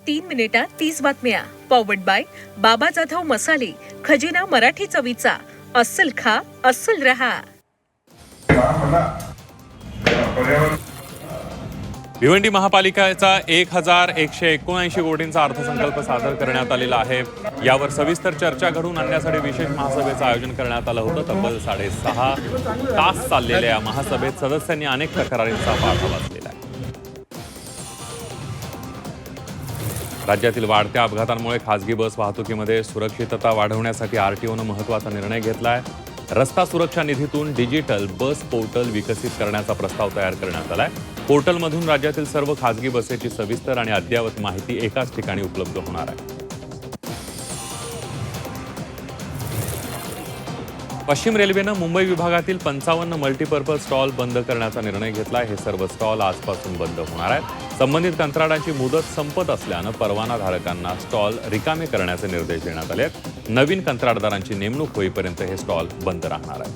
3 मिनिटात 30 बातम्या. Powered by बाबा जाधव मसाले, खजिना मराठी चवीचा. अस्सल खा, अस्सल रहा. भिवंडी महापालिकेचा 1179 कोटींचा अर्थसंकल्प सादर करण्यात आलेला आहे. यावर सविस्तर चर्चा घडवून आणण्यासाठी विशेष महासभेचं आयोजन करण्यात आलं होतं. तब्बल 6.5 तास चाललेल्या या महासभेत सदस्यांनी अनेक तक्रारींचा पाठा वाचलेला आहे. राज्यातील वाढत्या अपघातांमुळे खासगी बस वाहतुकीमध्ये सुरक्षितता वाढवण्यासाठी आरटीओनं महत्त्वाचा निर्णय घेतला आहे. रस्ता सुरक्षा निधीतून डिजिटल बस पोर्टल विकसित करण्याचा प्रस्ताव तयार करण्यात आलाय. पोर्टलमधून राज्यातील सर्व खासगी बसेसची सविस्तर आणि अद्ययावत माहिती एकाच ठिकाणी उपलब्ध होणार आहे. पश्चिम रेल्वेनं मुंबई विभागातील 55 मल्टीपर्पज स्टॉल बंद करण्याचा निर्णय घेतला. हे सर्व स्टॉल आजपासून बंद होणार आहेत. संबंधित कंत्राटांची मुदत संपत असल्यानं परवानाधारकांना स्टॉल रिकामे करण्याचे निर्देश देण्यात आले आहेत. नवीन कंत्राटदारांची नेमणूक होईपर्यंत हे स्टॉल बंद राहणार आहेत.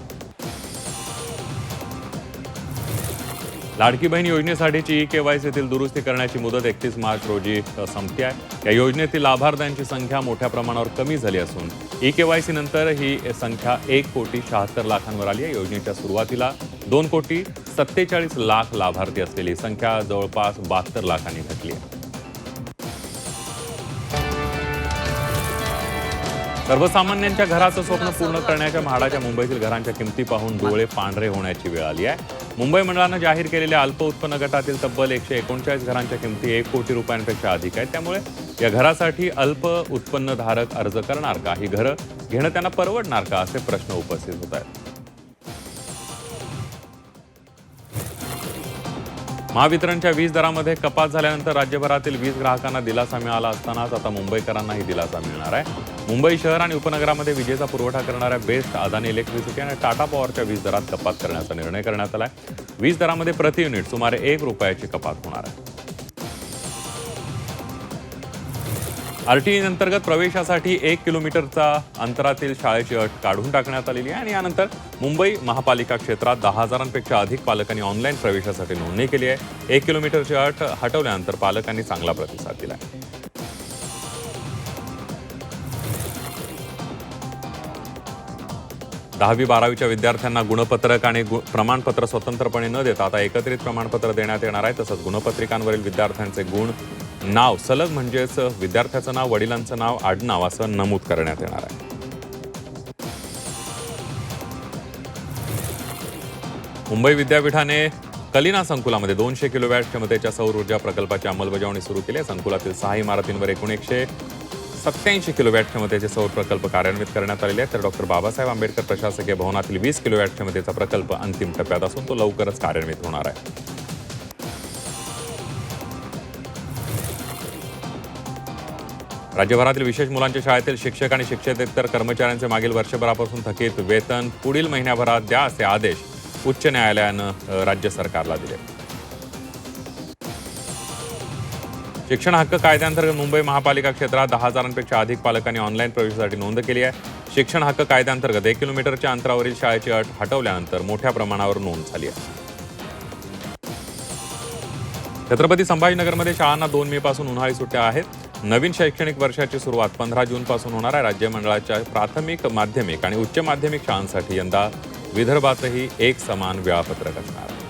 लाडकी बहीण योजनेसाठीची ई-केवायसीतील दुरुस्ती करण्याची मुदत 31 मार्च रोजी संपते आहे. या योजनेतील लाभार्थ्यांची संख्या मोठ्या प्रमाणावर कमी झाली असून ई-केवायसी नंतर ही संख्या 1,76,00,000 आली आहे. योजनेच्या सुरुवातीला 2,47,00,000 लाभार्थी असलेली संख्या जवळपास 72 लाखांनी घटली आहे. सर्वसामान्यांच्या घराचं स्वप्न पूर्ण करण्याच्या म्हाडाच्या मुंबईतील घरांच्या किमती पाहून डोळे पांढरे होण्याची वेळ आली आहे. मुंबई मंडळानं जाहीर केलेल्या अल्प उत्पन्न गटातील तब्बल 139 घरांच्या किमती 1 कोटी रुपयांपेक्षा अधिक आहेत. त्यामुळे या घरासाठी अल्प उत्पन्नधारक अर्ज करणार का? ही घरं घेणं त्यांना परवडणार का? असे प्रश्न उपस्थित होत आहेत. महावितरणच्या वीज दरामध्ये कपात झाल्यानंतर राज्यभरातील वीज ग्राहकांना दिलासा मिळाला असतानाच आता मुंबईकरांनाही दिलासा मिळणार आहे. मुंबई शहर आणि उपनगरामध्ये विजेचा पुरवठा करणाऱ्या बेस्ट, अदानी इलेक्ट्रिसिटी आणि टाटा पॉवरच्या वीज दरात कपात करण्याचा निर्णय करण्यात आला आहे. वीज दरामध्ये प्रति युनिट सुमारे 1 रुपयाची कपात होणार आहे. आरटीई अंतर्गत प्रवेशासाठी 1 किलोमीटरचा अंतरातील शाळेची अट काढून टाकण्यात आलेली आहे आणि यानंतर मुंबई महापालिका क्षेत्रात 10,000पेक्षा अधिक पालकांनी ऑनलाईन प्रवेशासाठी नोंदणी केली आहे. 1 किलोमीटरची अट हटवल्यानंतर पालकांनी चांगला प्रतिसाद दिला. 10वी-12वीच्या विद्यार्थ्यांना गुणपत्रक आणि प्रमाणपत्र स्वतंत्रपणे न देता आता एकत्रित प्रमाणपत्र देण्यात येणार आहे. तसंच गुणपत्रिकांवरील विद्यार्थ्यांचे गुण, नाव सलग म्हणजेच विद्यार्थ्याचं नाव, वडिलांचं नाव, आडनाव असं नमूद करण्यात येणार आहे. मुंबई विद्यापीठाने कलिना संकुलामध्ये 200 किलोवॅट क्षमतेच्या सौर ऊर्जा प्रकल्पाची अंमलबजावणी सुरू केली आहे. संकुलातील 6 इमारतींवर एकूण 187 किलोवॅट क्षमतेचे सौर प्रकल्प कार्यान्वित करण्यात आलेले आहेत. तर डॉक्टर बाबासाहेब आंबेडकर प्रशासकीय भवनातील 20 किलोवॅट क्षमतेचा प्रकल्प अंतिम टप्प्यात असून तो लवकरच कार्यान्वित होणार आहे. राज्यभरातील विशेष मुलांच्या शाळेतील शिक्षक आणि शिक्षकेतर कर्मचाऱ्यांचे मागील वर्षभरापासून थकीत वेतन पुढील महिन्याभरात द्या असे आदेश उच्च न्यायालयानं राज्य सरकारला दिले. शिक्षण हक्क कायद्याअंतर्गत मुंबई महापालिका क्षेत्रात 10,000पेक्षा अधिक पालकांनी ऑनलाईन प्रवेशासाठी नोंद केली आहे. शिक्षण हक्क कायद्याअंतर्गत 1 किलोमीटरच्या अंतरावरील शाळेची अट हटवल्यानंतर मोठ्या प्रमाणावर नोंद झाली आहे. छत्रपती संभाजीनगरमध्ये शाळांना 2 मे पासून उन्हाळी सुट्ट्या आहेत. नवीन शैक्षणिक वर्षाची सुरुवात 15 जून पासून होणार आहे. राज्य मंडळाच्या प्राथमिक, माध्यमिक आणि उच्च माध्यमिक शाळांसाठी यंदा विदर्भातही एक समान वेळापत्रक असणार आहे.